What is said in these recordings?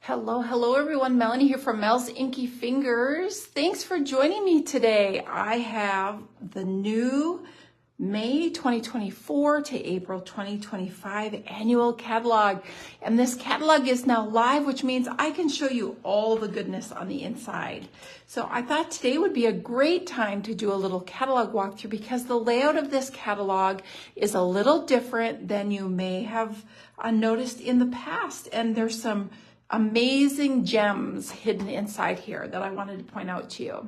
Hello everyone. Melanie here from Mel's Inky Fingers. Thanks for joining me today. I have the new May 2024 to April 2025 annual catalog. And this catalog is now live, which means I can show you all the goodness on the inside. So I thought today would be a great time to do a little catalog walkthrough because the layout of this catalog is a little different than you may have noticed in the past. And there's some amazing gems hidden inside here that I wanted to point out to you.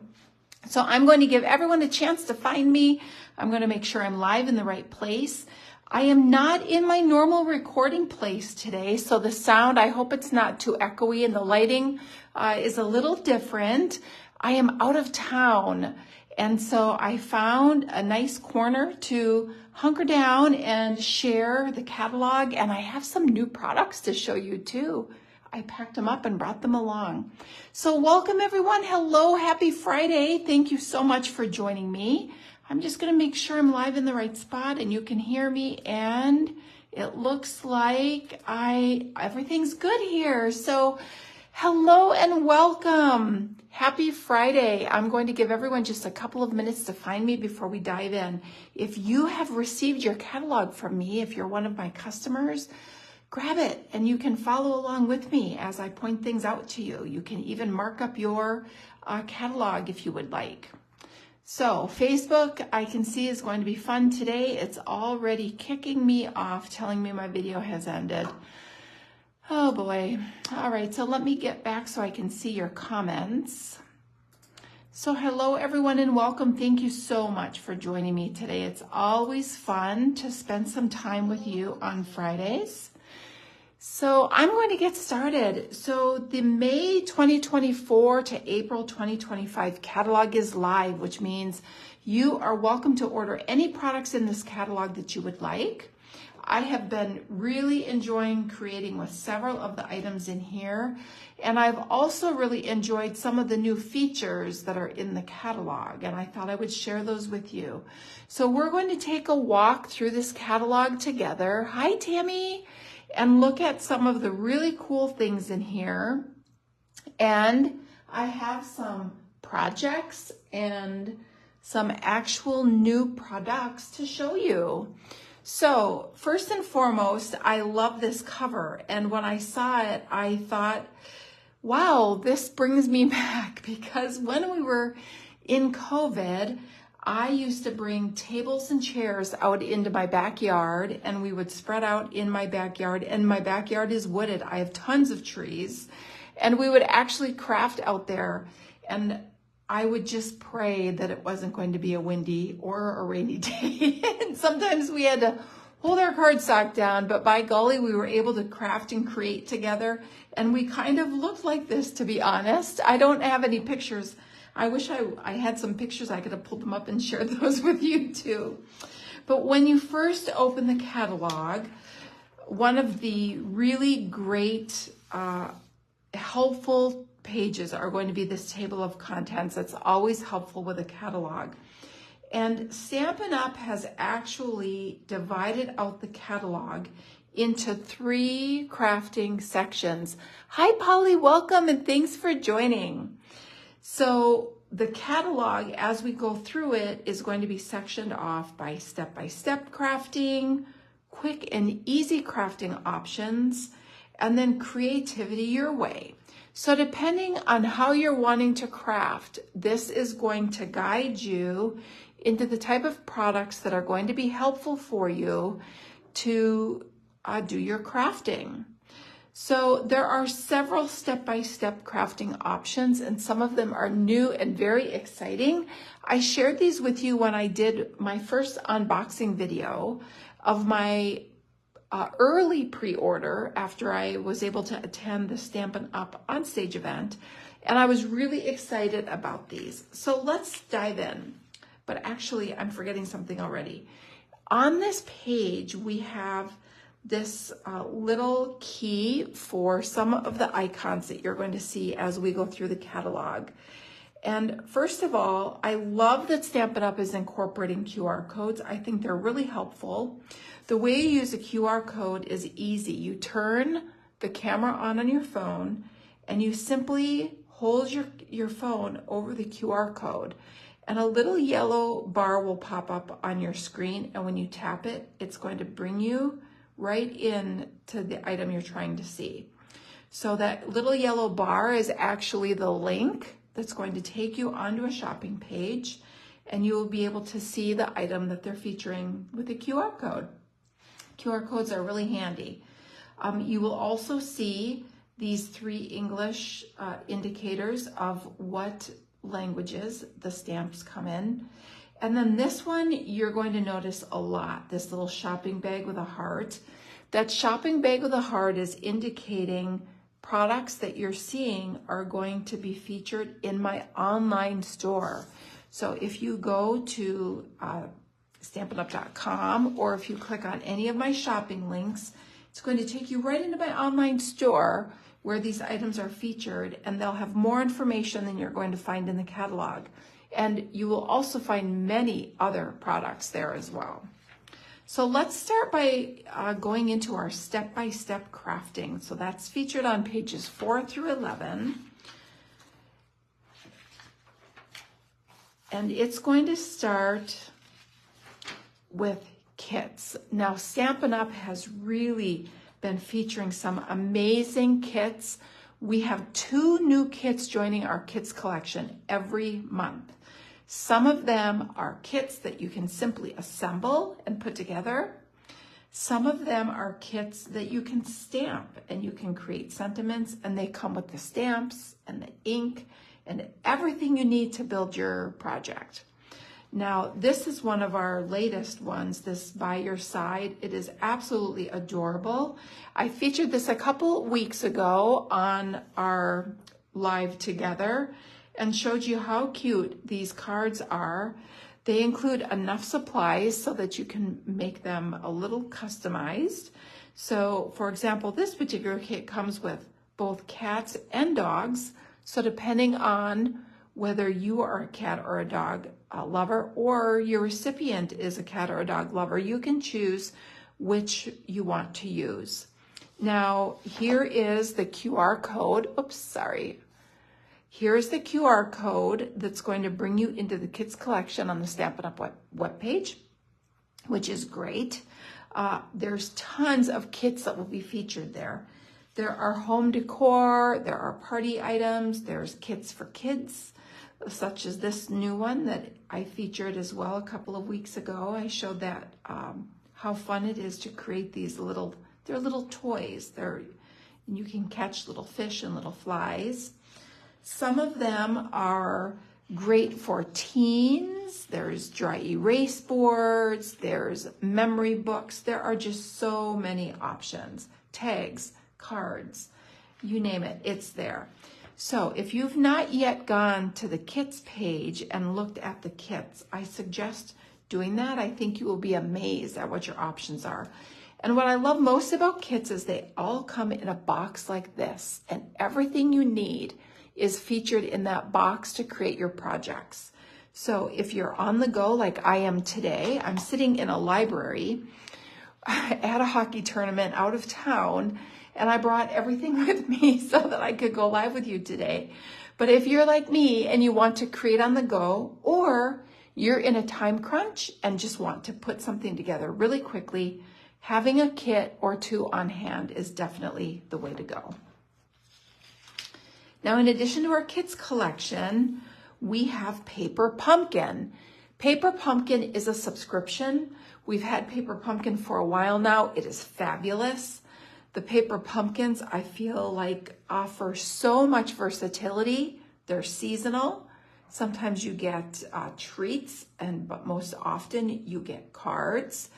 So I'm going to give everyone a chance to find me. I'm going to make sure I'm live in the right place. I am not in my normal recording place today, so the sound, I hope it's not too echoey, and the lighting is a little different. I am out of town, and so I found a nice corner to hunker down and share the catalog, and I have some new products to show you too. I packed them up and brought them along. So welcome everyone. Hello, happy Friday. Thank you so much for joining me. I'm just gonna make sure I'm live in the right spot and you can hear me, and it looks like everything's good here. So hello and welcome. Happy Friday. I'm going to give everyone just a couple of minutes to find me before we dive in. If you have received your catalog from me, if you're one of my customers, grab it and you can follow along with me as I point things out to you. You can even mark up your catalog if you would like. So Facebook, I can see, is going to be fun today. It's already kicking me off, telling me my video has ended. Oh boy. All right, so let me get back so I can see your comments. So hello everyone and welcome. Thank you so much for joining me today. It's always fun to spend some time with you on Fridays. So I'm going to get started. So the May 2024 to April 2025 catalog is live, which means you are welcome to order any products in this catalog that you would like. I have been really enjoying creating with several of the items in here, and I've also really enjoyed some of the new features that are in the catalog, and I thought I would share those with you. So we're going to take a walk through this catalog together. Hi, Tammy. And look at some of the really cool things in here. And I have some projects and some actual new products to show you. So first and foremost, I love this cover. And when I saw it, I thought, wow, this brings me back, because when we were in COVID, I used to bring tables and chairs out into my backyard, and we would spread out in my backyard, and my backyard is wooded. I have tons of trees, and we would actually craft out there, and I would just pray that it wasn't going to be a windy or a rainy day. And sometimes we had to hold our cardstock down, but by golly, we were able to craft and create together, and we kind of looked like this, to be honest. I don't have any pictures. I wish I had some pictures. I could have pulled them up and shared those with you too. But when you first open the catalog, one of the really great, helpful pages are going to be this table of contents. That's always helpful with a catalog. And Stampin' Up! Has actually divided out the catalog into 3 crafting sections. Hi, Polly, welcome, and thanks for joining. So the catalog, as we go through it, is going to be sectioned off by step-by-step crafting, quick and easy crafting options, and then creativity your way. So depending on how you're wanting to craft, this is going to guide you into the type of products that are going to be helpful for you to do your crafting. So there are several step-by-step crafting options, and some of them are new and very exciting. I shared these with you when I did my first unboxing video of my early pre-order after I was able to attend the Stampin' Up! Onstage event, and I was really excited about these. So let's dive in. But actually, I'm forgetting something already. On this page, we have this little key for some of the icons that you're going to see as we go through the catalog. And first of all, I love that Stampin' Up! Is incorporating QR codes. I think they're really helpful. The way you use a QR code is easy. You turn the camera on your phone, and you simply hold your phone over the QR code, and a little yellow bar will pop up on your screen, and when you tap it, it's going to bring you right in to the item you're trying to see. So that little yellow bar is actually the link that's going to take you onto a shopping page, and you will be able to see the item that they're featuring with a QR code. QR codes are really handy. You will also see these 3 English indicators of what languages the stamps come in. And then this one, you're going to notice a lot, this little shopping bag with a heart. That shopping bag with a heart is indicating products that you're seeing are going to be featured in my online store. So if you go to stampinup.com, or if you click on any of my shopping links, it's going to take you right into my online store where these items are featured, and they'll have more information than you're going to find in the catalog. And you will also find many other products there as well. So let's start by going into our step-by-step crafting. So that's featured on pages 4 through 11. And it's going to start with kits. Now, Stampin' Up! Has really been featuring some amazing kits. We have 2 new kits joining our kits collection every month. Some of them are kits that you can simply assemble and put together. Some of them are kits that you can stamp and you can create sentiments, and they come with the stamps and the ink and everything you need to build your project. Now, this is one of our latest ones, this By Your Side. It is absolutely adorable. I featured this a couple weeks ago on our live together and showed you how cute these cards are. They include enough supplies so that you can make them a little customized. So, for example, this particular kit comes with both cats and dogs. So depending on whether you are a cat or a dog lover, or your recipient is a cat or a dog lover, you can choose which you want to use. Now, here is the QR code. Oops, sorry. Here's the QR code that's going to bring you into the kits collection on the Stampin' Up! webpage, which is great. There's tons of kits that will be featured there. There are home decor, there are party items, there's kits for kids, such as this new one that I featured as well a couple of weeks ago. I showed that how fun it is to create these they're little toys. And you can catch little fish and little flies. Some of them are great for teens. There's dry erase boards, there's memory books. There are just so many options. Tags, cards, you name it, it's there. So if you've not yet gone to the kits page and looked at the kits, I suggest doing that. I think you will be amazed at what your options are. And what I love most about kits is they all come in a box like this, and everything you need is featured in that box to create your projects. So if you're on the go like I am today, I'm sitting in a library at a hockey tournament out of town, and I brought everything with me so that I could go live with you today. But if you're like me and you want to create on the go, or you're in a time crunch and just want to put something together really quickly, having a kit or 2 on hand is definitely the way to go. Now, in addition to our kits collection, we have Paper Pumpkin. Paper Pumpkin is a subscription. We've had Paper Pumpkin for a while now. It is fabulous. The Paper Pumpkins, I feel like, offer so much versatility. They're seasonal. Sometimes you get treats, but most often you get cards.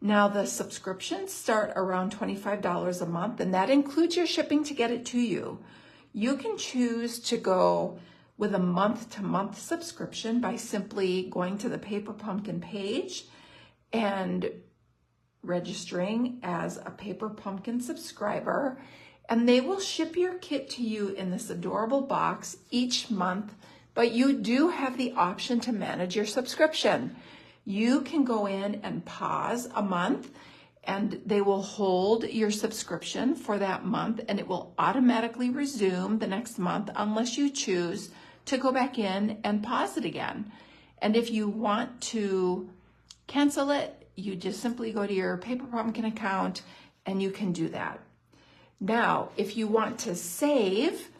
Now, the subscriptions start around $25 a month, and that includes your shipping to get it to you. You can choose to go with a month-to-month subscription by simply going to the Paper Pumpkin page and registering as a Paper Pumpkin subscriber, and they will ship your kit to you in this adorable box each month, but you do have the option to manage your subscription. You can go in and pause a month and they will hold your subscription for that month, and it will automatically resume the next month unless you choose to go back in and pause it again. And if you want to cancel it, you just simply go to your Paper Pumpkin account and you can do that. Now, if you want to save,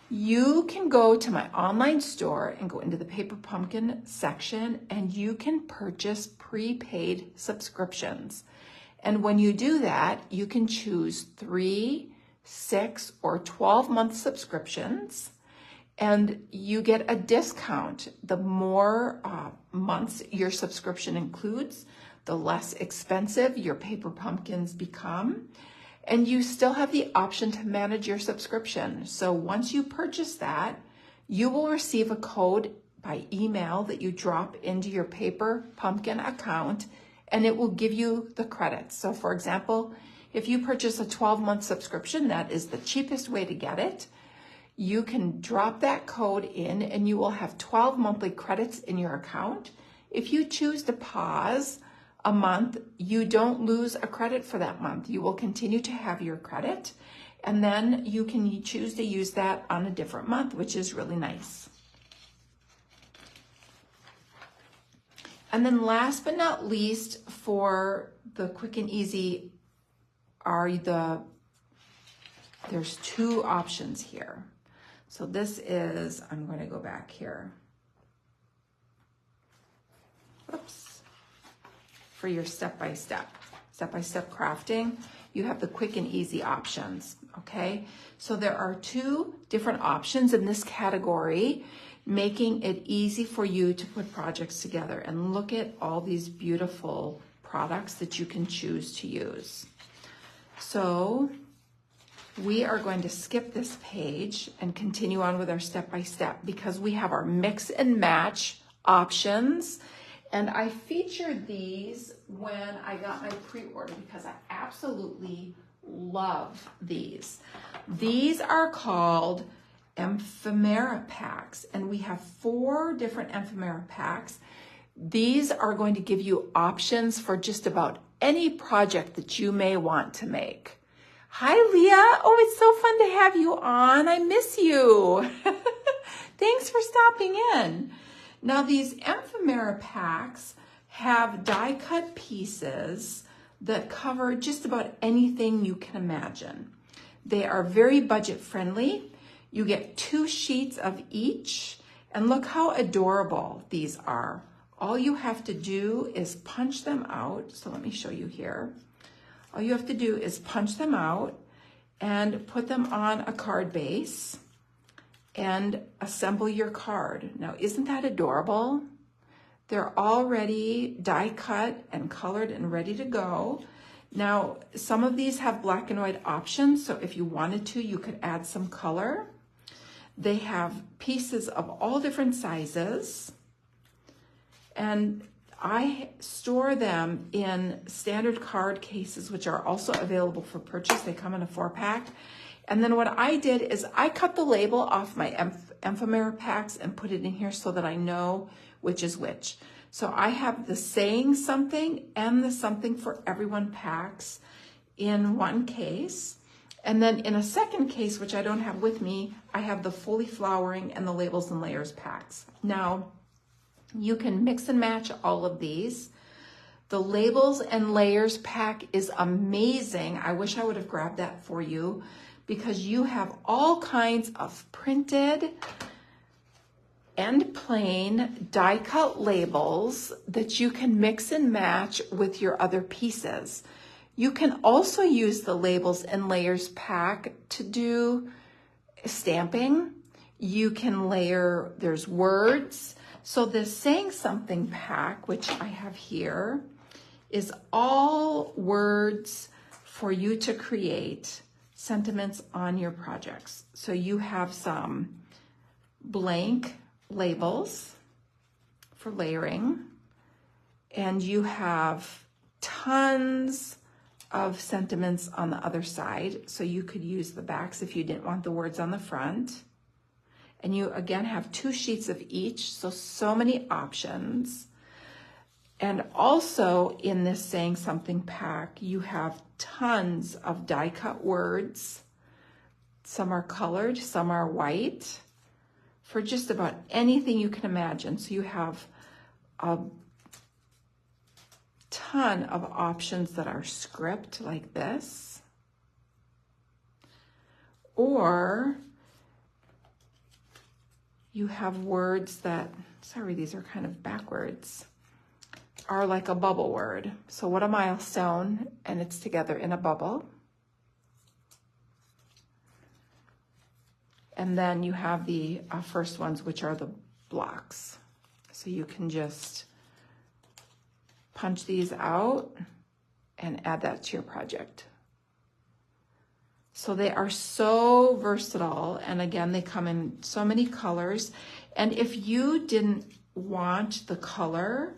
you can go to my online store and go into the Paper Pumpkin section, and you can purchase prepaid subscriptions. And when you do that, you can choose 3, 6, or 12-month subscriptions, and you get a discount. The more months your subscription includes, the less expensive your Paper Pumpkins become. And you still have the option to manage your subscription. So once you purchase that, you will receive a code by email that you drop into your Paper Pumpkin account, and it will give you the credits. So for example, if you purchase a 12-month subscription, that is the cheapest way to get it. You can drop that code in and you will have 12 monthly credits in your account. If you choose to pause a month, you don't lose a credit for that month. You will continue to have your credit, and then you can choose to use that on a different month, which is really nice. And then last but not least, for the quick and easy there's 2 options here. So this is, I'm going to go back here. Whoops. For your step-by-step crafting, you have the quick and easy options, okay? So there are 2 different options in this category, making it easy for you to put projects together. And look at all these beautiful products that you can choose to use. So we are going to skip this page and continue on with our step-by-step because we have our mix and match options. And I featured these when I got my pre-order because I absolutely love these. These are called ephemera packs, and we have 4 different ephemera packs. These are going to give you options for just about any project that you may want to make. Hi, Leah. Oh, it's so fun to have you on. I miss you. Thanks for stopping in. Now, these ephemera packs have die-cut pieces that cover just about anything you can imagine. They are very budget-friendly. You get 2 sheets of each, and look how adorable these are. All you have to do is punch them out. So let me show you here. All you have to do is punch them out and put them on a card base and assemble your card. Now, isn't that adorable? They're already die cut and colored and ready to go. Now, some of these have black and white options, so if you wanted to, you could add some color. They have pieces of all different sizes, and I store them in standard card cases, which are also available for purchase. They come in a 4-pack. And then what I did is I cut the label off my ephemera packs and put it in here so that I know which is which. So I have the Saying Something and the Something for Everyone packs in one case. And then in a second case, which I don't have with me, I have the Fully Flowering and the Labels and Layers packs. Now, you can mix and match all of these. The Labels and Layers pack is amazing. I wish I would have grabbed that for you because you have all kinds of printed and plain die-cut labels that you can mix and match with your other pieces. You can also use the Labels and Layers pack to do stamping. You can layer, there's words. So this Saying Something pack, which I have here, is all words for you to create sentiments on your projects. So you have some blank labels for layering, and you have tons of sentiments on the other side. So you could use the backs if you didn't want the words on the front. And you again have 2 sheets of each, so many options. And also in this Saying Something pack, you have tons of die cut words. Some are colored, some are white, for just about anything you can imagine. So you have a ton of options that are script like this. Or you have words that, sorry, these are kind of backwards, are like a bubble word. So what a milestone, and it's together in a bubble. And then you have the first ones, which are the blocks. So you can just punch these out and add that to your project. So they are so versatile. And again, they come in so many colors. And if you didn't want the color,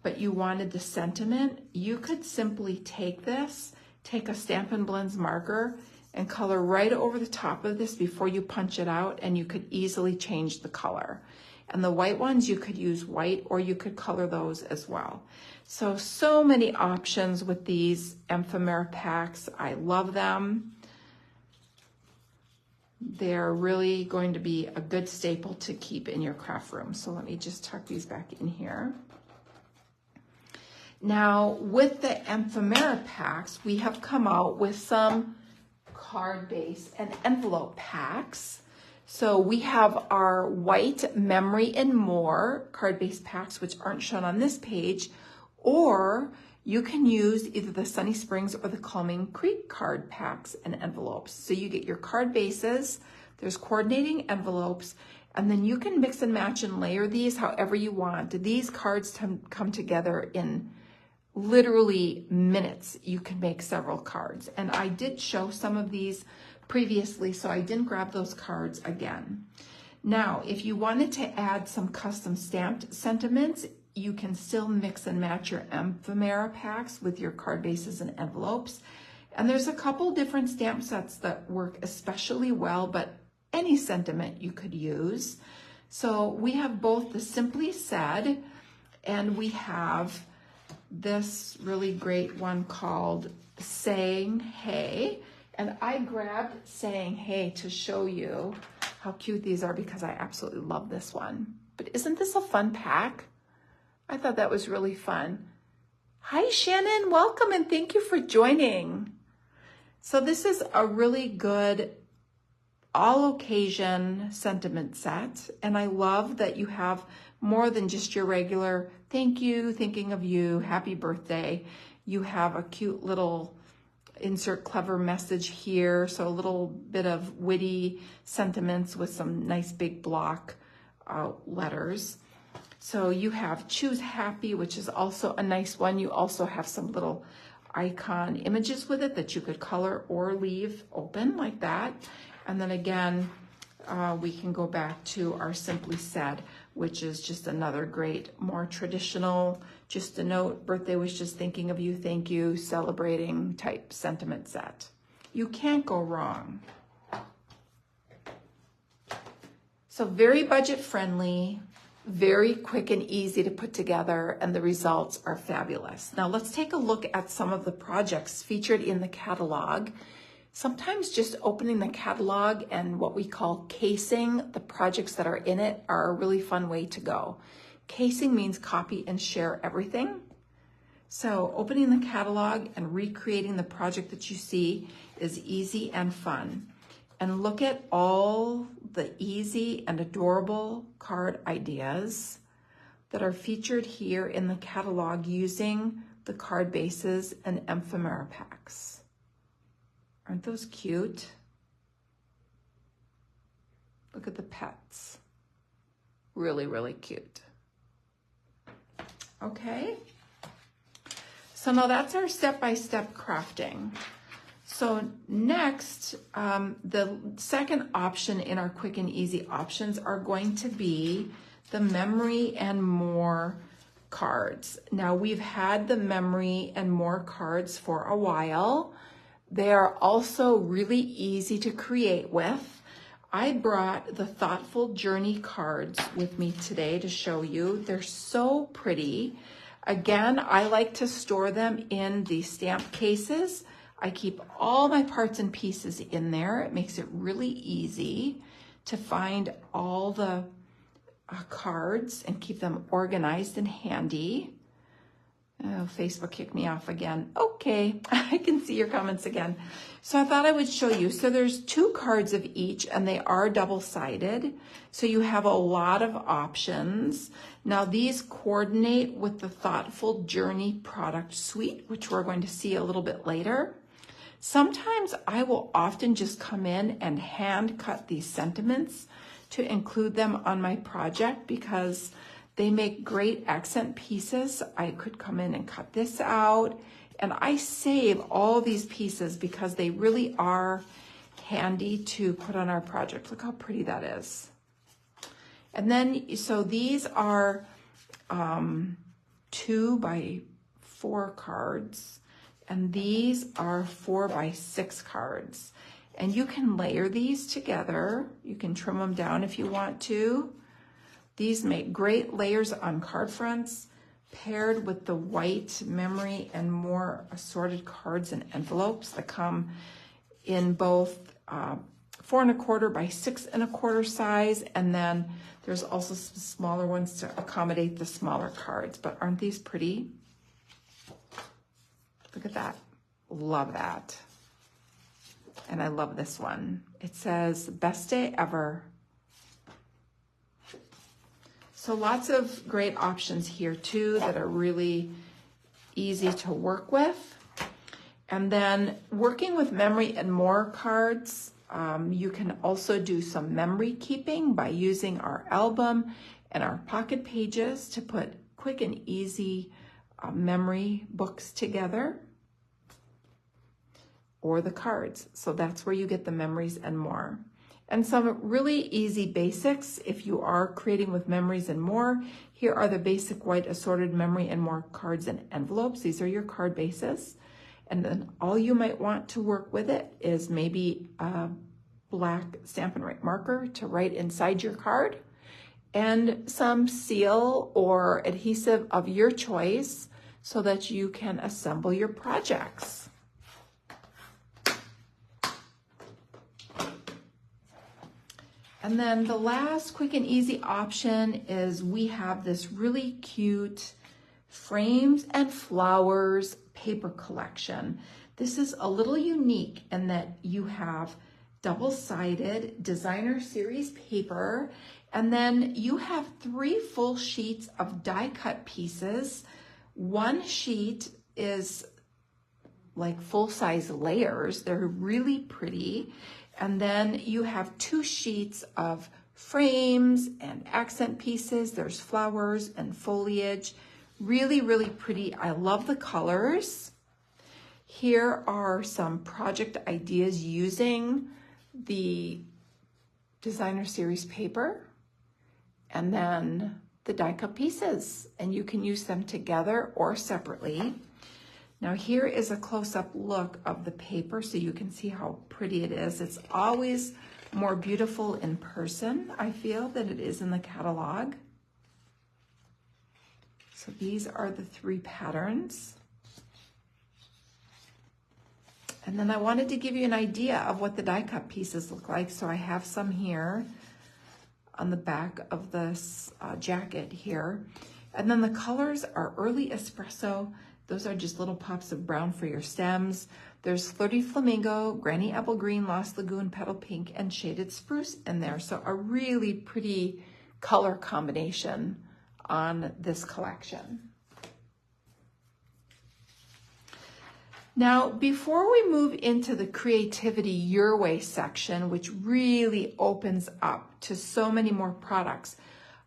but you wanted the sentiment, you could simply take this, take a Stampin' Blends marker and color right over the top of this before you punch it out, and you could easily change the color. And the white ones, you could use white, or you could color those as well. So many options with these ephemera packs. I love them. They're really going to be a good staple to keep in your craft room. So let me just tuck these back in here. Now, with the ephemera packs, we have come out with some card base and envelope packs. So we have our white Memory and More card base packs, which aren't shown on this page, or you can use either the Sunny Springs or the Calming Creek card packs and envelopes. So you get your card bases, there's coordinating envelopes, and then you can mix and match and layer these however you want. These cards come together in literally minutes. You can make several cards. And I did show some of these previously, so I didn't grab those cards again. Now, if you wanted to add some custom stamped sentiments, you can still mix and match your ephemera packs with your card bases and envelopes. And there's a couple different stamp sets that work especially well, but any sentiment you could use. So we have both the Simply Said, and we have this really great one called Saying Hey. And I grabbed Saying Hey to show you how cute these are because I absolutely love this one. But isn't this a fun pack? I thought that was really fun. Hi, Shannon, welcome and thank you for joining. So this is a really good all occasion sentiment set. And I love that you have more than just your regular thank you, thinking of you, happy birthday. You have a cute little insert clever message here. So a little bit of witty sentiments with some nice big block letters. So you have Choose Happy, which is also a nice one. You also have some little icon images with it that you could color or leave open like that. And then again, we can go back to our Simply Said, which is just another great, more traditional, just a note, birthday wishes, thinking of you, thank you, celebrating type sentiment set. You can't go wrong. So very budget friendly, very quick and easy to put together, and the results are fabulous. Now let's take a look at some of the projects featured in the catalog. Sometimes just opening the catalog and what we call casing the projects that are in it are a really fun way to go. Casing means copy and share everything. So opening the catalog and recreating the project that you see is easy and fun. And look at all the easy and adorable card ideas that are featured here in the catalog using the card bases and ephemera packs. Aren't those cute? Look at the pets. Really, really cute. Okay. So now that's our step-by-step crafting. So next, the second option in our quick and easy options are going to be the Memory and More cards. Now we've had the Memory and More cards for a while. They are also really easy to create with. I brought the Thoughtful Journey cards with me today to show you. They're so pretty. Again, I like to store them in the stamp cases. I keep all my parts and pieces in there. It makes it really easy to find all the cards and keep them organized and handy. Oh, Facebook kicked me off again. Okay, I can see your comments again. So I thought I would show you. So there's 2 cards of each and they are double-sided. So you have a lot of options. Now these coordinate with the Thoughtful Journey product suite, which we're going to see a little bit later. Sometimes I will often just come in and hand cut these sentiments to include them on my project because they make great accent pieces. I could come in and cut this out, and I save all these pieces because they really are handy to put on our project. Look how pretty that is. And then, so these are 2 by 4 cards, and these are 4 by 6 cards. And you can layer these together. You can trim them down if you want to. These make great layers on card fronts, paired with the white memory and more assorted cards and envelopes that come in both 4 1/4 by 6 1/4 size, and then there's also some smaller ones to accommodate the smaller cards. But aren't these pretty? Look at that. Love that. And I love this one. It says, best day ever. So lots of great options here too that are really easy to work with. And then working with memory and more cards, you can also do some memory keeping by using our album and our pocket pages to put quick and easy memory books together, or the cards. So that's where you get the memories and more. And some really easy basics if you are creating with memories and more. Here are the basic white assorted memory and more cards and envelopes. These are your card bases. And then all you might want to work with it is maybe a black Stampin' Right marker to write inside your card, and some seal or adhesive of your choice so that you can assemble your projects. And then the last quick and easy option is we have this really cute frames and flowers paper collection. This is a little unique in that you have double-sided designer series paper, and then you have 3 full sheets of die cut pieces. One sheet is like full-size layers. They're really pretty. And then you have 2 sheets of frames and accent pieces. There's flowers and foliage. Really, really pretty. I love the colors. Here are some project ideas using the designer series paper and then the die cut pieces. And you can use them together or separately. Now here is a close-up look of the paper so you can see how pretty it is. It's always more beautiful in person, I feel, than it is in the catalog. So these are the 3 patterns. And then I wanted to give you an idea of what the die cut pieces look like. So I have some here on the back of this jacket here. And then the colors are Early Espresso. Those are just little pops of brown for your stems. There's Flirty Flamingo, Granny Apple Green, Lost Lagoon, Petal Pink, and Shaded Spruce in there. So a really pretty color combination on this collection. Now, before we move into the Creativity Your Way section, which really opens up to so many more products,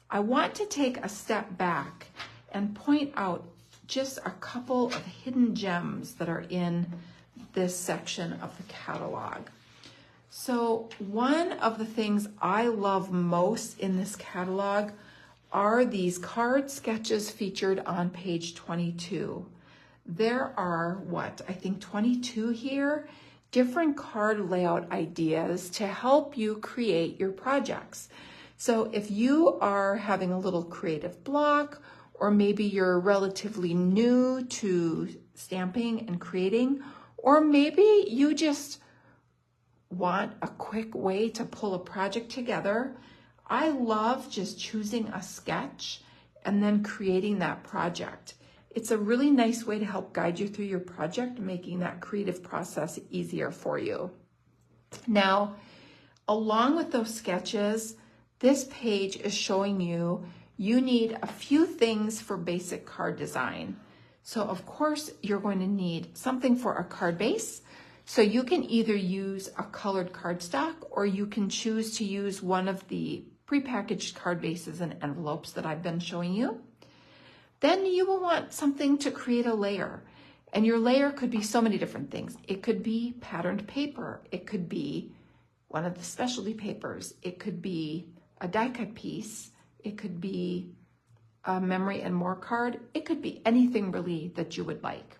I want to take a step back and point out just a couple of hidden gems that are in this section of the catalog. So one of the things I love most in this catalog are these card sketches featured on page 22. There are, I think 22 here. different card layout ideas to help you create your projects. So if you are having a little creative block, or maybe you're relatively new to stamping and creating, or maybe you just want a quick way to pull a project together, I love just choosing a sketch and then creating that project. It's a really nice way to help guide you through your project, making that creative process easier for you. Now, along with those sketches, this page is showing you need a few things for basic card design. So of course, you're going to need something for a card base. So you can either use a colored cardstock, or you can choose to use one of the prepackaged card bases and envelopes that I've been showing you. Then you will want something to create a layer. And your layer could be so many different things. It could be patterned paper. It could be one of the specialty papers. It could be a die cut piece. It could be a memory and more card. It could be anything really that you would like.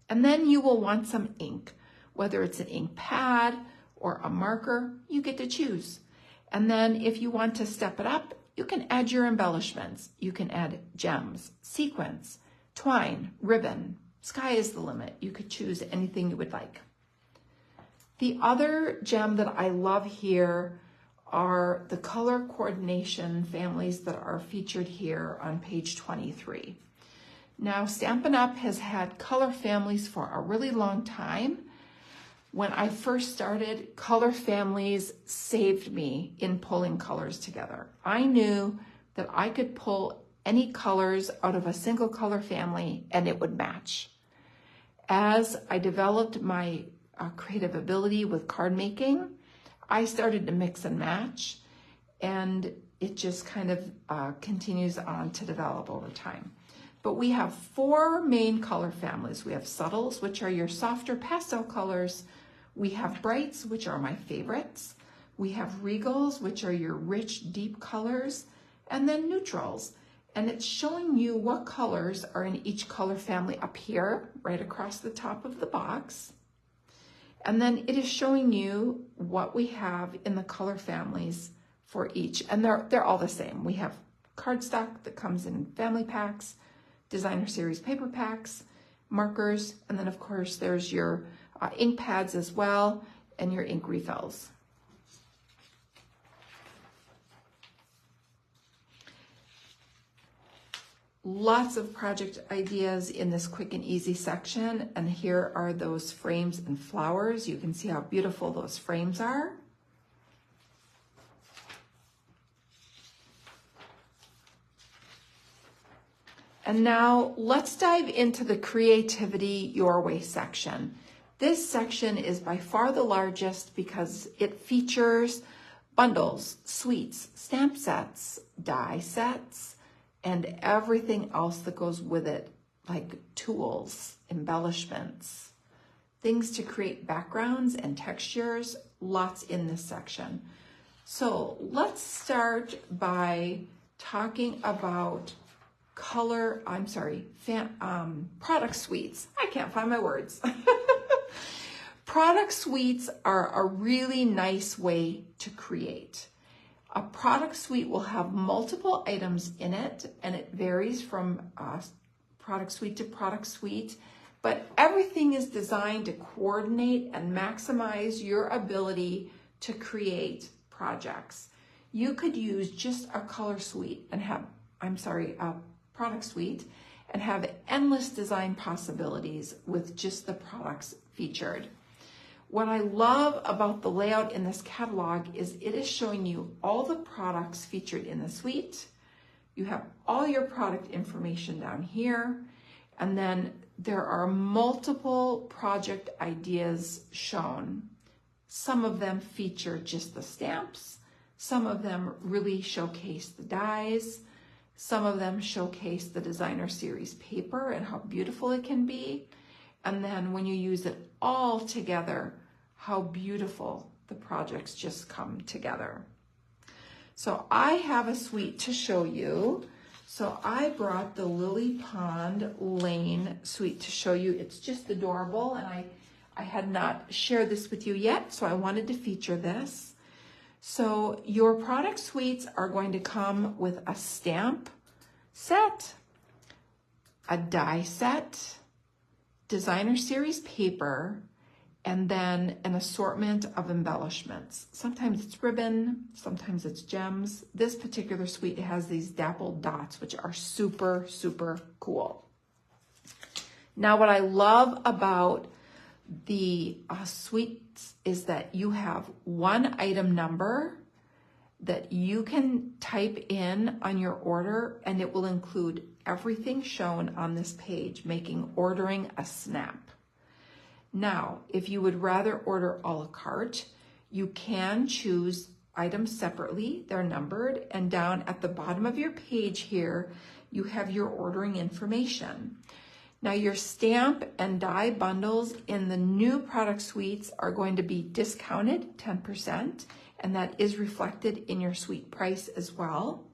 And then you will want some ink, whether it's an ink pad or a marker, you get to choose. And then if you want to step it up, you can add your embellishments. You can add gems, sequins, twine, ribbon. Sky is the limit. You could choose anything you would like. The other gem that I love here are the color coordination families that are featured here on page 23. Now, Stampin' Up! Has had color families for a really long time. When I first started, color families saved me in pulling colors together. I knew that I could pull any colors out of a single color family and it would match. As I developed my creative ability with card making, I started to mix and match, and it just kind of continues on to develop over time. But we have 4 main color families. We have subtles, which are your softer pastel colors. We have brights, which are my favorites. We have regals, which are your rich, deep colors, and then neutrals. And it's showing you what colors are in each color family up here, right across the top of the box. And then it is showing you what we have in the color families for each. And they're all the same. We have cardstock that comes in family packs, designer series paper packs, markers, and then of course there's your ink pads as well, and your ink refills. Lots of project ideas in this quick and easy section, and here are those frames and flowers. You can see how beautiful those frames are. And now let's dive into the Creativity Your Way section. This section is by far the largest because it features bundles, suites, stamp sets, die sets, and everything else that goes with it, like tools, embellishments, things to create backgrounds and textures, lots in this section. So let's start by talking about product suites. I can't find my words. Product suites are a really nice way to create. A product suite will have multiple items in it, and it varies from product suite to product suite, but everything is designed to coordinate and maximize your ability to create projects. You could use just a color suite and have, a product suite and have endless design possibilities with just the products featured. What I love about the layout in this catalog is it is showing you all the products featured in the suite. You have all your product information down here, and then there are multiple project ideas shown. Some of them feature just the stamps. Some of them really showcase the dies. Some of them showcase the designer series paper and how beautiful it can be. And then when you use it all together, how beautiful the projects just come together. So I have a suite to show you. So I brought the Lily Pond Lane suite to show you. It's just adorable, and I had not shared this with you yet, so I wanted to feature this. So your product suites are going to come with a stamp set, a die set, designer series paper, and then an assortment of embellishments. Sometimes it's ribbon, sometimes it's gems. This particular suite has these dappled dots, which are super, super cool. Now, what I love about the suites is that you have one item number that you can type in on your order, and it will include everything shown on this page, making ordering a snap. Now, if you would rather order a la carte, you can choose items separately. They're numbered, and down at the bottom of your page here, you have your ordering information. Now, your stamp and die bundles in the new product suites are going to be discounted 10%, and that is reflected in your suite price as well.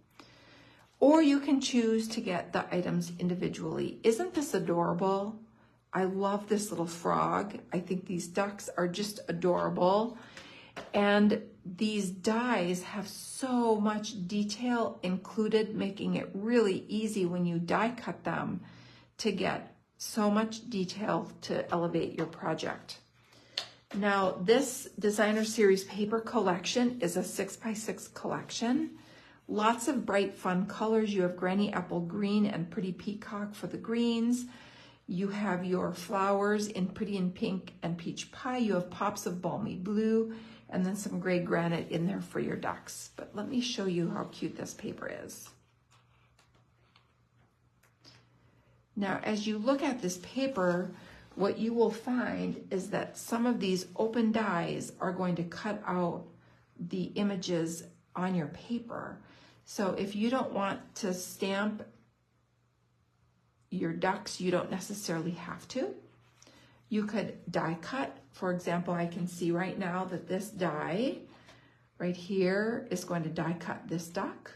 Or you can choose to get the items individually. Isn't this adorable? I love this little frog. I think these ducks are just adorable. And these dies have so much detail included, making it really easy when you die cut them to get so much detail to elevate your project. Now, this designer series paper collection is a 6x6 collection. Lots of bright, fun colors. You have granny apple green and pretty peacock for the greens. You have your flowers in pretty and pink and peach pie. You have pops of balmy blue and then some gray granite in there for your ducks. But let me show you how cute this paper is. Now, as you look at this paper, what you will find is that some of these open dies are going to cut out the images on your paper. So if you don't want to stamp your ducks, you don't necessarily have to. You could die cut. For example, I can see right now that this die right here is going to die cut this duck.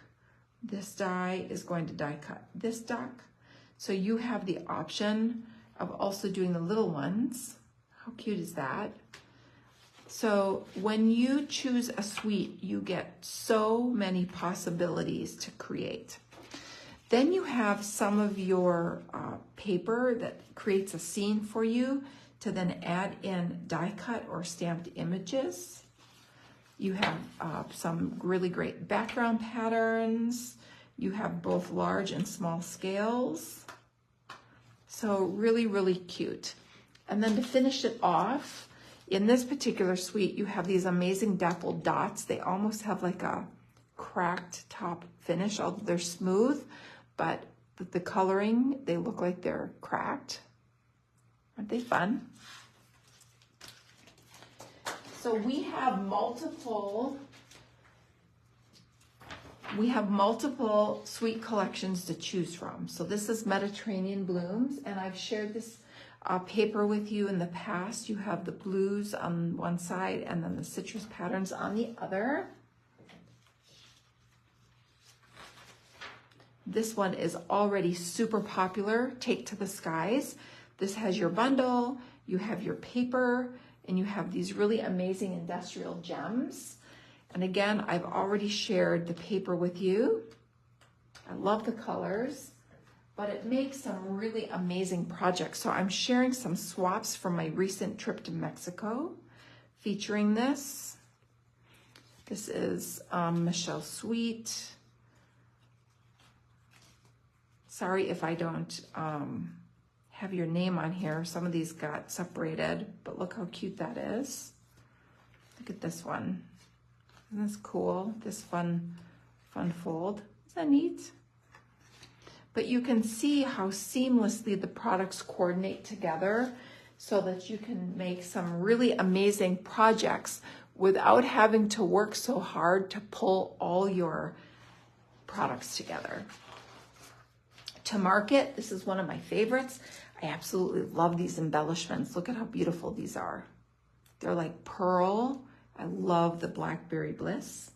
This die is going to die cut this duck. So you have the option of also doing the little ones. How cute is that? So when you choose a suite, you get so many possibilities to create. Then you have some of your paper that creates a scene for you to then add in die cut or stamped images. You have some really great background patterns. You have both large and small scales. So really, really cute. And then to finish it off, in this particular suite, you have these amazing dappled dots. They almost have like a cracked top finish, although they're smooth, but the coloring, they look like they're cracked. Aren't they fun? So we have multiple suite collections to choose from. So this is Mediterranean Blooms, and I've shared this paper with you in the past. You have the blues on one side and then the citrus patterns on the other. This one is already super popular, Take to the Skies. This has your bundle, you have your paper, and you have these really amazing industrial gems. And again, I've already shared the paper with you. I love the colors, but it makes some really amazing projects. So I'm sharing some swaps from my recent trip to Mexico featuring this. This is Michelle Sweet. Sorry if I don't have your name on here. Some of these got separated, but look how cute that is. Look at this one. Isn't this cool? This fun fold. Isn't that neat? But you can see how seamlessly the products coordinate together so that you can make some really amazing projects without having to work so hard to pull all your products together. To market, this is one of my favorites. I absolutely love these embellishments. Look at how beautiful these are. They're like pearl. I love the Blackberry Bliss.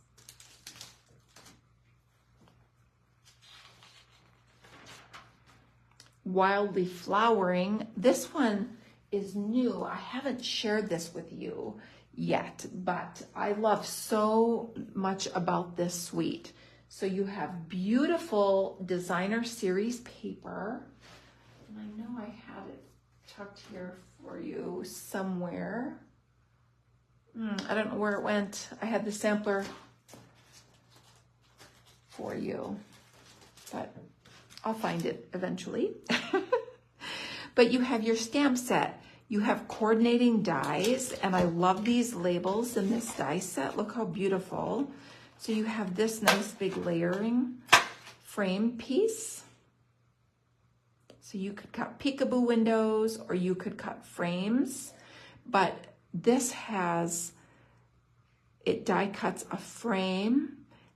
Wildly Flowering. This one is new. I haven't shared this with you yet, but I love so much about this suite. So you have beautiful designer series paper. And I know I have it tucked here for you somewhere. I don't know where it went. I had the sampler for you, but I'll find it eventually. But you have your stamp set. You have coordinating dies, and I love these labels in this die set. Look how beautiful. So you have this nice big layering frame piece. So you could cut peekaboo windows or you could cut frames, but this has, it die cuts a frame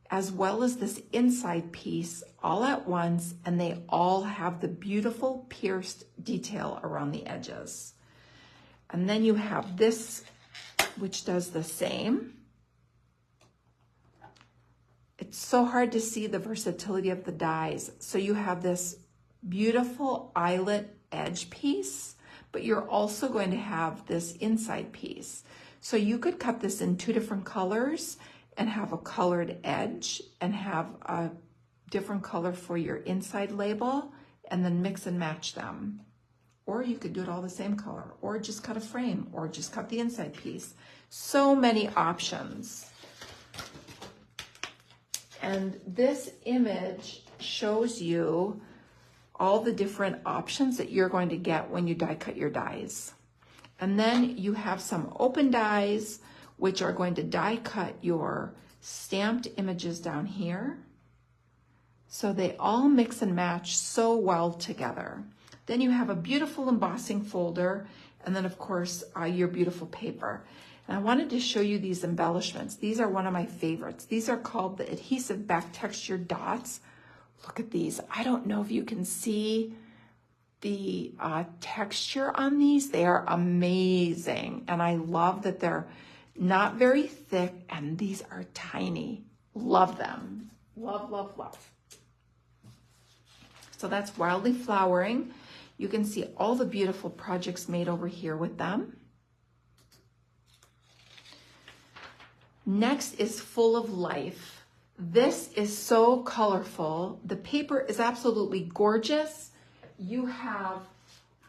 as well as this inside piece all at once, and they all have the beautiful pierced detail around the edges. And then you have this, which does the same. It's so hard to see the versatility of the dies. So you have this beautiful eyelet edge piece, but you're also going to have this inside piece. So you could cut this in 2 different colors and have a colored edge and have a different color for your inside label and then mix and match them. Or you could do it all the same color, or just cut a frame, or just cut the inside piece. So many options. And this image shows you all the different options that you're going to get when you die cut your dies. And then you have some open dies, which are going to die cut your stamped images down here. So they all mix and match so well together. Then you have a beautiful embossing folder, and then of course your beautiful paper. And I wanted to show you these embellishments. These are one of my favorites. These are called the adhesive back texture dots. Look at these. I don't know if you can see the texture on these. They are amazing. And I love that they're not very thick, and these are tiny. Love them. Love, love, love. So that's Wildly Flowering. You can see all the beautiful projects made over here with them. Next is Full of Life. This is so colorful. The paper is absolutely gorgeous. You have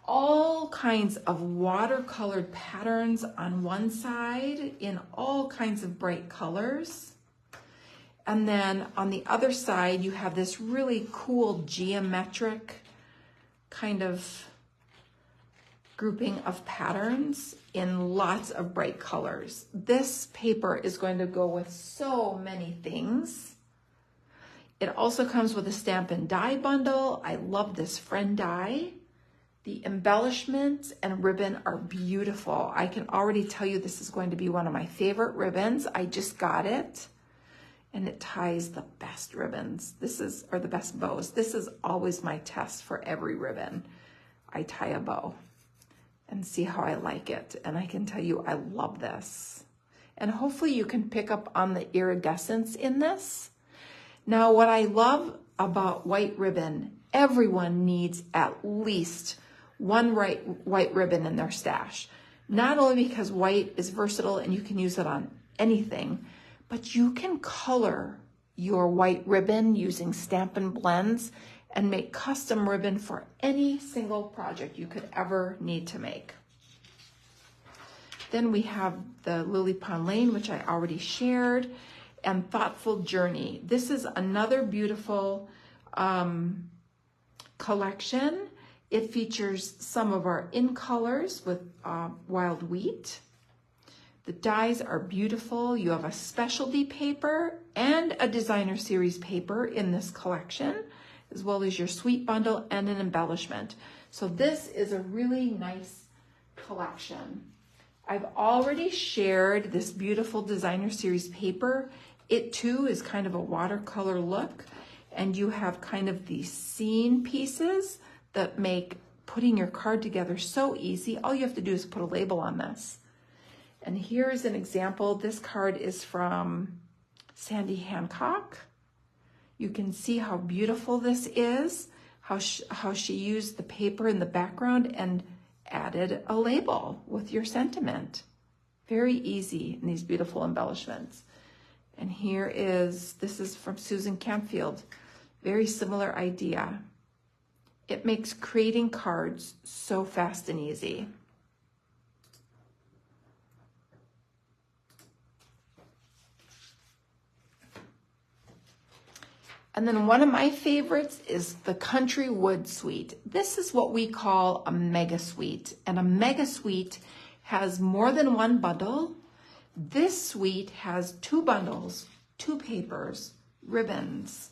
all kinds of watercolored patterns on one side in all kinds of bright colors. And then on the other side, you have this really cool geometric kind of grouping of patterns in lots of bright colors. This paper is going to go with so many things. It also comes with a Stampin' die bundle. I love this friend die. The embellishments and ribbon are beautiful. I can already tell you this is going to be one of my favorite ribbons. I just got it, and it ties the best ribbons. Or the best bows. This is always my test for every ribbon. I tie a bow and see how I like it. And I can tell you I love this. And hopefully you can pick up on the iridescence in this. Now, what I love about white ribbon, everyone needs at least one white ribbon in their stash. Not only because white is versatile and you can use it on anything, but you can color your white ribbon using Stampin' Blends and make custom ribbon for any single project you could ever need to make. Then we have the Lily Pond Lane, which I already shared, and Thoughtful Journey. This is another beautiful collection. It features some of our in colors with wild wheat. The dies are beautiful. You have a specialty paper and a designer series paper in this collection, as well as your sweet bundle and an embellishment. So this is a really nice collection. I've already shared this beautiful designer series paper. It too is kind of a watercolor look, and you have kind of these scene pieces that make putting your card together so easy. All you have to do is put a label on this. And here's an example. This card is from Sandy Hancock. You can see how beautiful this is, how she used the paper in the background and added a label with your sentiment. Very easy in these beautiful embellishments. And this is from Susan Campfield. Very similar idea. It makes creating cards so fast and easy. And then one of my favorites is the Country Wood Suite. This is what we call a mega suite. And a mega suite has more than one bundle. This suite has 2 bundles, 2 papers, ribbons,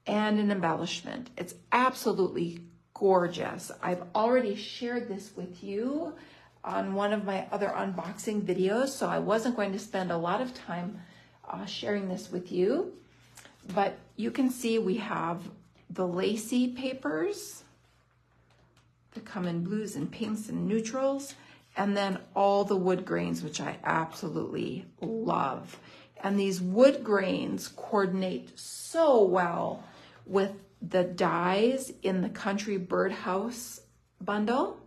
and an embellishment. It's absolutely gorgeous. I've already shared this with you on one of my other unboxing videos, so I wasn't going to spend a lot of time sharing this with you. But you can see we have the lacy papers that come in blues and pinks and neutrals, and then all the wood grains, which I absolutely love. And these wood grains coordinate so well with the dies in the Country Birdhouse bundle.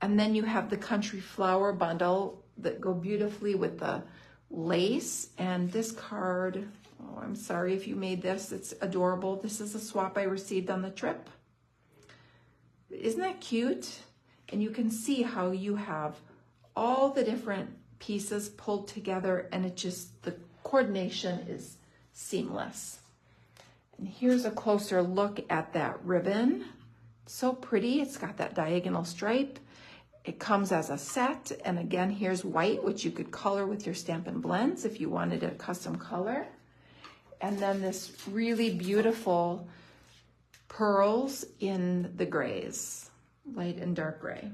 And then you have the Country Flower bundle that go beautifully with the lace. And this card, oh, I'm sorry if you made this, it's adorable. This is a swap I received on the trip. Isn't that cute? And you can see how you have all the different pieces pulled together, and the coordination is seamless. And here's a closer look at that ribbon. So pretty. It's got that diagonal stripe. It comes as a set, and again, here's white, which you could color with your Stampin' Blends if you wanted a custom color. And then this really beautiful pearls in the grays, light and dark gray.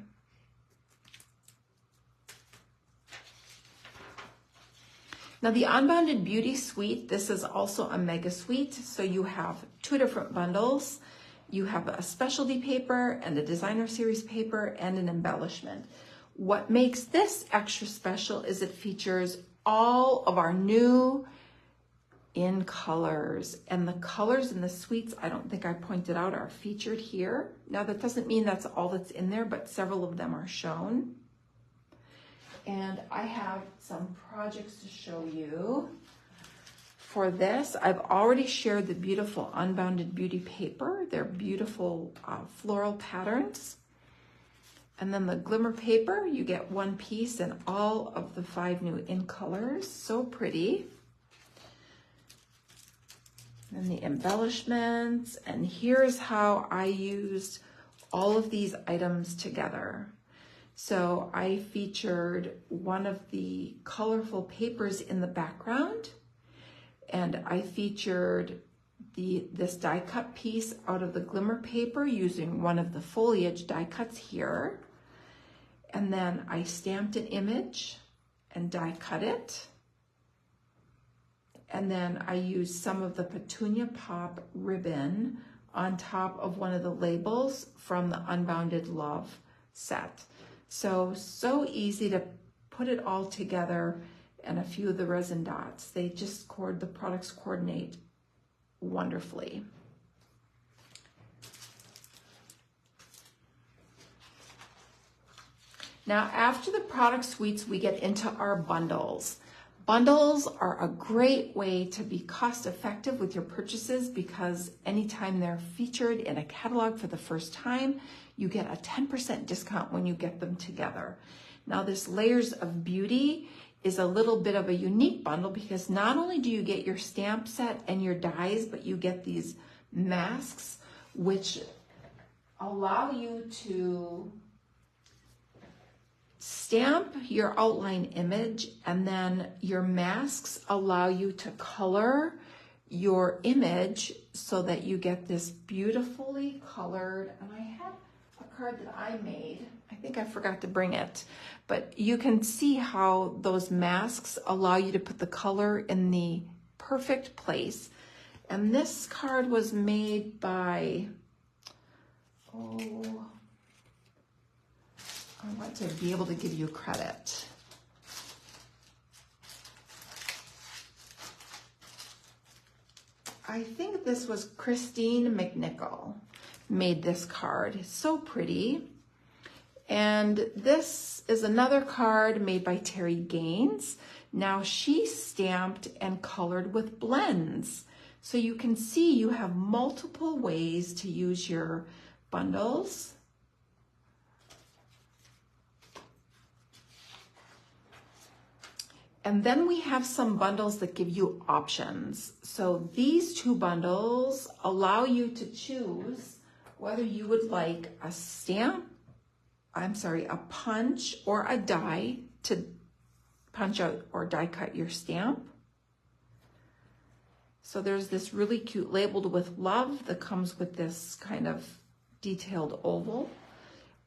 Now the Unbounded Beauty Suite, this is also a mega suite. So you have 2 different bundles. You have a specialty paper and a designer series paper and an embellishment. What makes this extra special is it features all of our new in colors, and the colors in the suites, I don't think I pointed out, are featured here. Now that doesn't mean that's all that's in there, but several of them are shown. And I have some projects to show you. For this, I've already shared the beautiful Unbounded Beauty paper. They're beautiful floral patterns. And then the glimmer paper, you get 1 piece and all of the 5 new in colors. So pretty. And the embellishments, and here's how I used all of these items together. So I featured one of the colorful papers in the background, and I featured this die cut piece out of the glimmer paper using one of the foliage die cuts here. And then I stamped an image and die cut it. And then I used some of the Petunia Pop ribbon on top of one of the labels from the Unbounded Love set. So easy to put it all together, and a few of the resin dots. The products coordinate wonderfully. Now, after the product suites, we get into our bundles. Bundles are a great way to be cost effective with your purchases because anytime they're featured in a catalog for the first time, you get a 10% discount when you get them together. Now this Layers of Beauty is a little bit of a unique bundle because not only do you get your stamp set and your dies, but you get these masks which allow you to stamp your outline image, and then your masks allow you to color your image so that you get this beautifully colored, and I have a card that I made. I think I forgot to bring it, but you can see how those masks allow you to put the color in the perfect place. And this card was made by, I want to be able to give you credit. I think this was Christine McNichol made this card. It's so pretty. And this is another card made by Terry Gaines. Now she stamped and colored with blends. So you can see you have multiple ways to use your bundles. And then we have some bundles that give you options. So these two bundles allow you to choose whether you would like a punch or a die to punch out or die cut your stamp. So there's this really cute labeled with love that comes with this kind of detailed oval.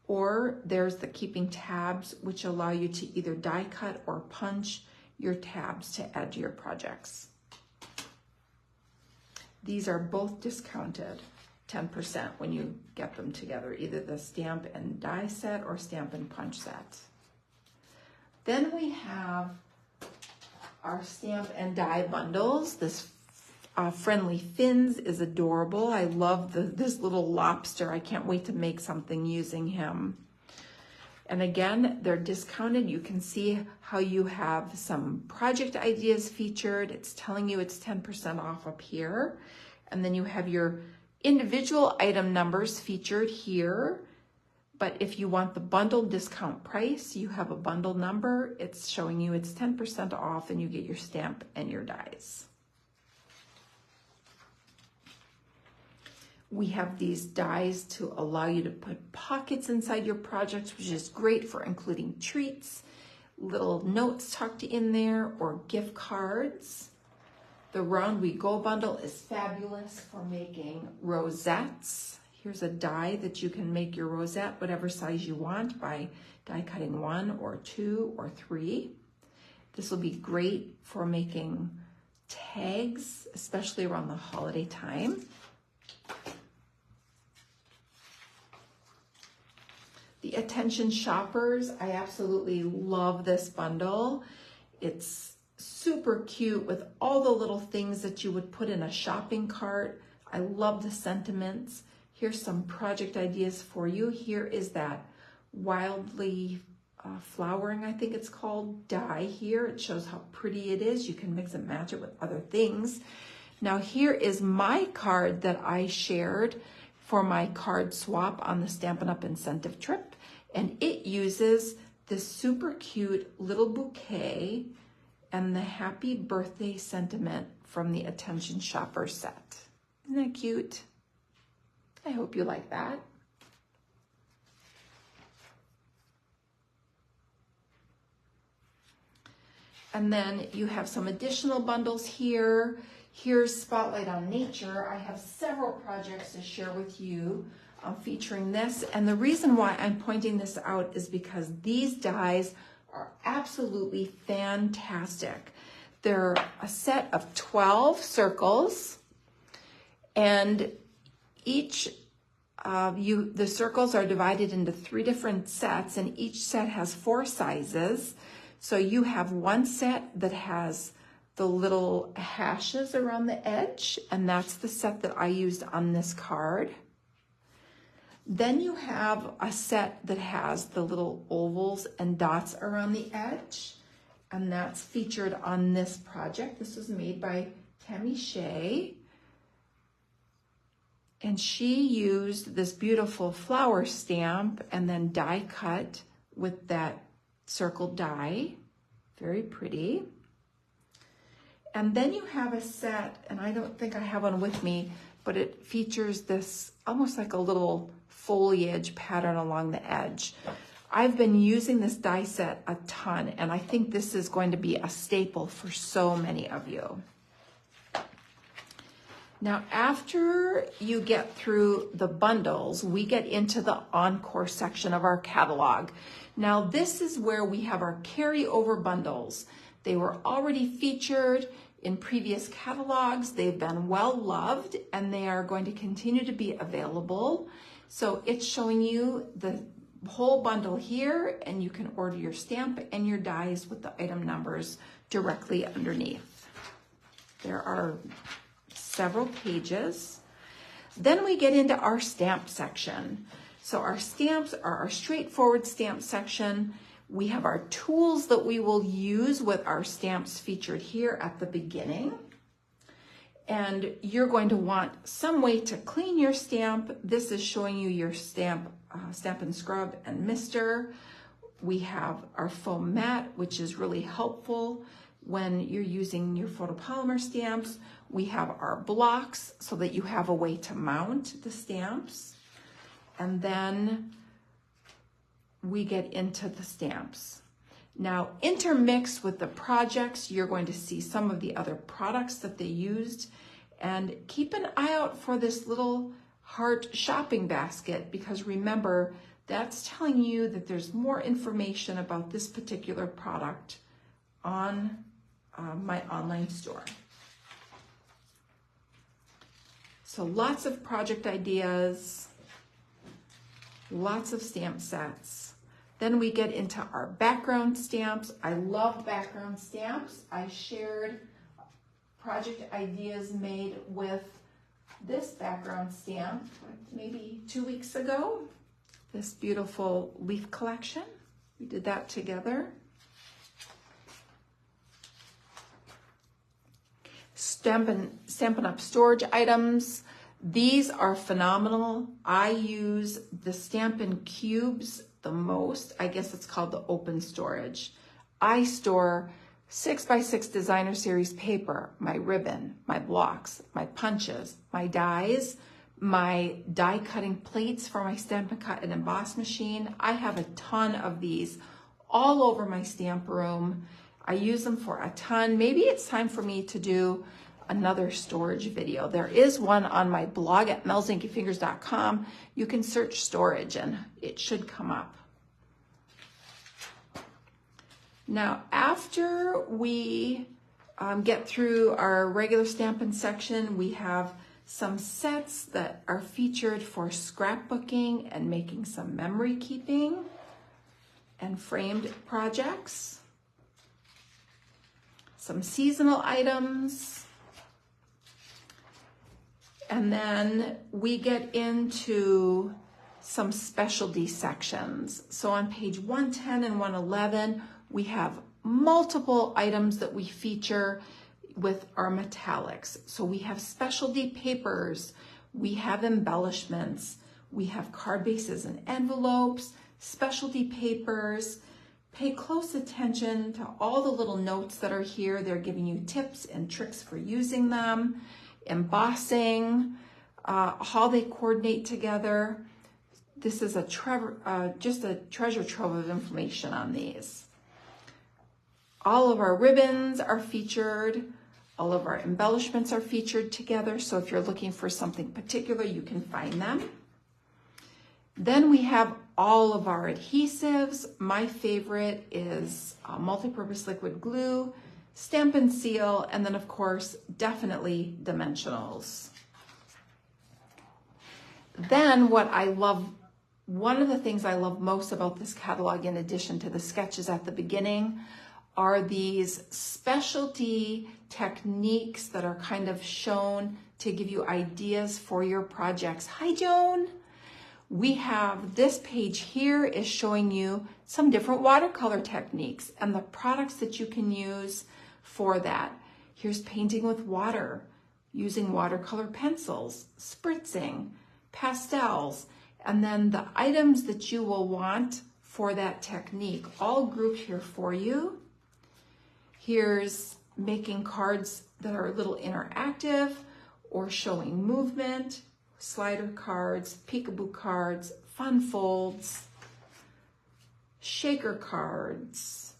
Or there's the keeping tabs, which allow you to either die cut or punch your tabs to add to your projects. These are both discounted 10% when you get them together, either the stamp and die set or stamp and punch set. Then we have our stamp and die bundles. This Friendly Fins is adorable. I love this little lobster. I can't wait to make something using him. And again, they're discounted. You can see how you have some project ideas featured. It's telling you it's 10% off up here. And then you have your individual item numbers featured here. But if you want the bundle discount price, you have a bundle number. It's showing you it's 10% off and you get your stamp and your dies. We have these dies to allow you to put pockets inside your projects, which is great for including treats, little notes tucked in there, or gift cards. The Round We Go bundle is fabulous for making rosettes. Here's a die that you can make your rosette whatever size you want by die cutting 1 or 2 or 3. This will be great for making tags, especially around the holiday time. The Attention Shoppers, I absolutely love this bundle. It's super cute with all the little things that you would put in a shopping cart. I love the sentiments. Here's some project ideas for you. Here is that Wildly Flowering, I think it's called, die here. It shows how pretty it is. You can mix and match it with other things. Now here is my card that I shared for my card swap on the Stampin' Up! Incentive trip. And it uses this super cute little bouquet and the happy birthday sentiment from the Attention Shopper set. Isn't that cute? I hope you like that. And then you have some additional bundles here. Here's Spotlight on Nature. I have several projects to share with you featuring this. And the reason why I'm pointing this out is because these dies are absolutely fantastic. They're a set of 12 circles, and each the circles are divided into 3 different sets, and each set has 4 sizes. So you have one set that has the little hashes around the edge, and that's the set that I used on this card. Then you have a set that has the little ovals and dots around the edge, and that's featured on this project. This was made by Tammy Shea, and she used this beautiful flower stamp and then die cut with that circled die. Very pretty. And then you have a set, and I don't think I have one with me, but it features this almost like a little foliage pattern along the edge. I've been using this die set a ton, and I think this is going to be a staple for so many of you. Now, after you get through the bundles, we get into the encore section of our catalog. Now, this is where we have our carryover bundles. They were already featured in previous catalogs. They've been well loved, and they are going to continue to be available. So it's showing you the whole bundle here, and you can order your stamp and your dies with the item numbers directly underneath. There are several pages. Then we get into our stamp section. So our stamps are our straightforward stamp section. We have our tools that we will use with our stamps featured here at the beginning. And you're going to want some way to clean your stamp. This is showing you your stamp, Stampin' Scrub and Mister. We have our foam mat, which is really helpful when you're using your photopolymer stamps. We have our blocks so that you have a way to mount the stamps. And then we get into the stamps. Now, intermixed with the projects, you're going to see some of the other products that they used. And keep an eye out for this little heart shopping basket, because remember, that's telling you that there's more information about this particular product on my online store. So lots of project ideas, lots of stamp sets. Then we get into our background stamps. I love background stamps. I shared project ideas made with this background stamp maybe 2 weeks ago. This beautiful leaf collection. We did that together. Stampin' Up! Storage items. These are phenomenal. I use the Stampin' Cubes the most. I guess it's called the open storage. I store 6x6 designer series paper, my ribbon, my blocks, my punches, my dies, my die cutting plates for my Stampin' Cut and Emboss machine. I have a ton of these all over my stamp room. I use them for a ton. Maybe it's time for me to do another storage video. There is one on my blog at melsinkyfingers.com. You can search storage and it should come up. Now, after we get through our regular Stampin' section, we have some sets that are featured for scrapbooking and making some memory keeping and framed projects. Some seasonal items. And then we get into some specialty sections. So on page 110 and 111, we have multiple items that we feature with our metallics. So we have specialty papers, we have embellishments, we have card bases and envelopes, specialty papers. Pay close attention to all the little notes that are here. They're giving you tips and tricks for using them. Embossing, how they coordinate together. This is just a treasure trove of information on these. All of our ribbons are featured. All of our embellishments are featured together. So if you're looking for something particular, you can find them. Then we have all of our adhesives. My favorite is multi-purpose liquid glue, Stampin' Seal, and then of course, definitely dimensionals. Then one of the things I love most about this catalog, in addition to the sketches at the beginning, are these specialty techniques that are kind of shown to give you ideas for your projects. Hi, Joan. We have this page here is showing you some different watercolor techniques and the products that you can use for that. Here's painting with water, using watercolor pencils, spritzing, pastels, and then the items that you will want for that technique, all grouped here for you. Here's making cards that are a little interactive or showing movement, slider cards, peekaboo cards, fun folds, shaker cards,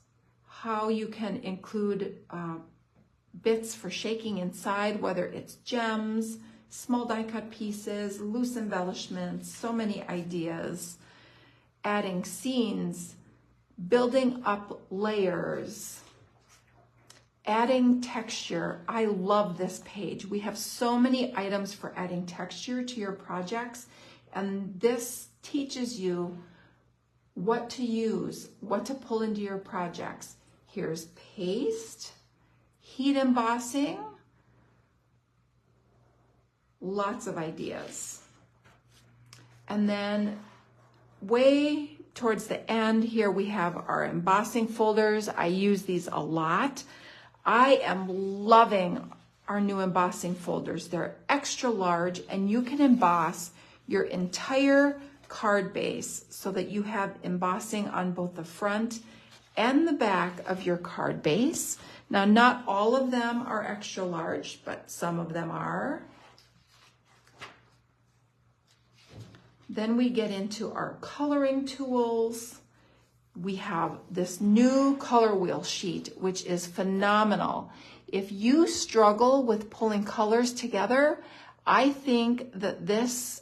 how you can include bits for shaking inside, whether it's gems, small die cut pieces, loose embellishments, so many ideas, adding scenes, building up layers, adding texture. I love this page. We have so many items for adding texture to your projects, and this teaches you what to use, what to pull into your projects. Here's paste, heat embossing, lots of ideas. And then way towards the end here, we have our embossing folders. I use these a lot. I am loving our new embossing folders. They're extra large and you can emboss your entire card base so that you have embossing on both the front and the back of your card base. Now, not all of them are extra large, but some of them are. Then we get into our coloring tools. We have this new color wheel sheet, which is phenomenal. If you struggle with pulling colors together, I think that this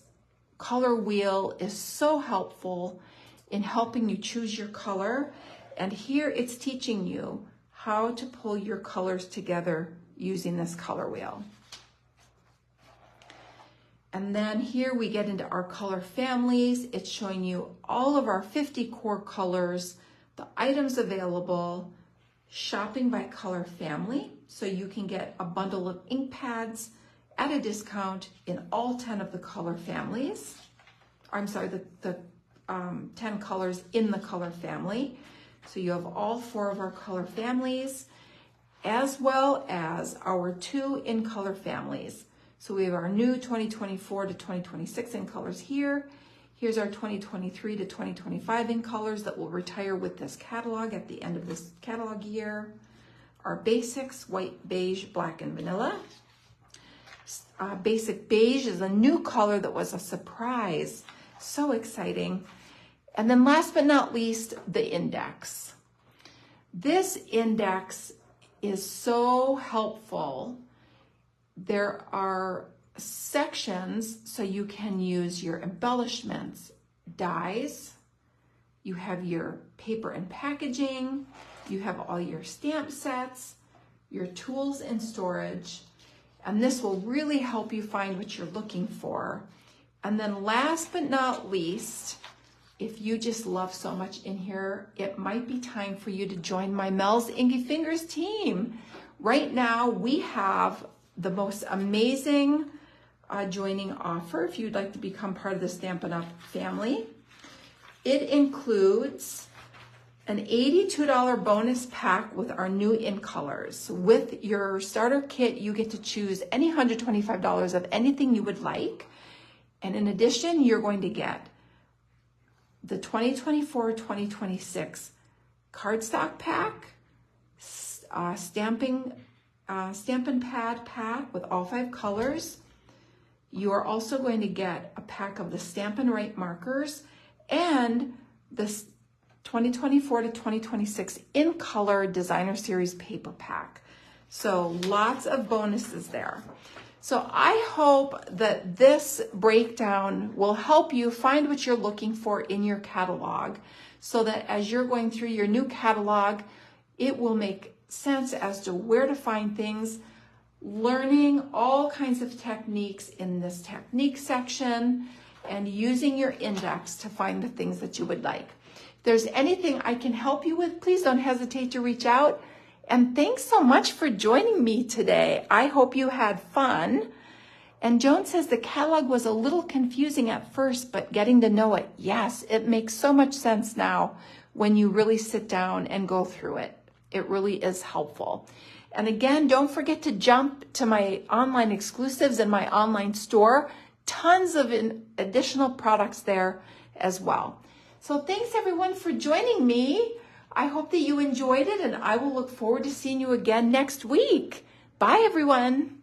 color wheel is so helpful in helping you choose your color. And here it's teaching you how to pull your colors together using this color wheel. And then here we get into our color families. It's showing you all of our 50 core colors, the items available, shopping by color family. So you can get a bundle of ink pads at a discount in all 10 of the color families. I'm sorry, the 10 colors in the color family. So you have all 4 of our color families, as well as our 2 in color families. So we have our new 2024 to 2026 in colors here. Here's our 2023 to 2025 in colors that will retire with this catalog at the end of this catalog year. Our basics, white, beige, black, and vanilla. Basic beige is a new color that was a surprise. So exciting. And then last but not least, the index. This index is so helpful. There are sections so you can use your embellishments, dies, you have your paper and packaging, you have all your stamp sets, your tools and storage, and this will really help you find what you're looking for. And then last but not least, if you just love so much in here, it might be time for you to join my Mel's Inky Fingers team. Right now, we have the most amazing joining offer if you'd like to become part of the Stampin' Up! Family. It includes an $82 bonus pack with our new in colors. With your starter kit, you get to choose any $125 of anything you would like. And in addition, you're going to get the 2024-2026 cardstock pack, Stampin' Pad pack with all 5 colors. You are also going to get a pack of the Stampin' Right markers and the 2024 to 2026 in color designer series paper pack. So lots of bonuses there. So I hope that this breakdown will help you find what you're looking for in your catalog so that as you're going through your new catalog, it will make sense as to where to find things, learning all kinds of techniques in this technique section and using your index to find the things that you would like. If there's anything I can help you with, please don't hesitate to reach out. And thanks so much for joining me today. I hope you had fun. And Joan says the catalog was a little confusing at first, but getting to know it, yes, it makes so much sense now when you really sit down and go through it. It really is helpful. And again, don't forget to jump to my online exclusives and my online store. Tons of additional products there as well. So thanks everyone for joining me. I hope that you enjoyed it, and I will look forward to seeing you again next week. Bye, everyone.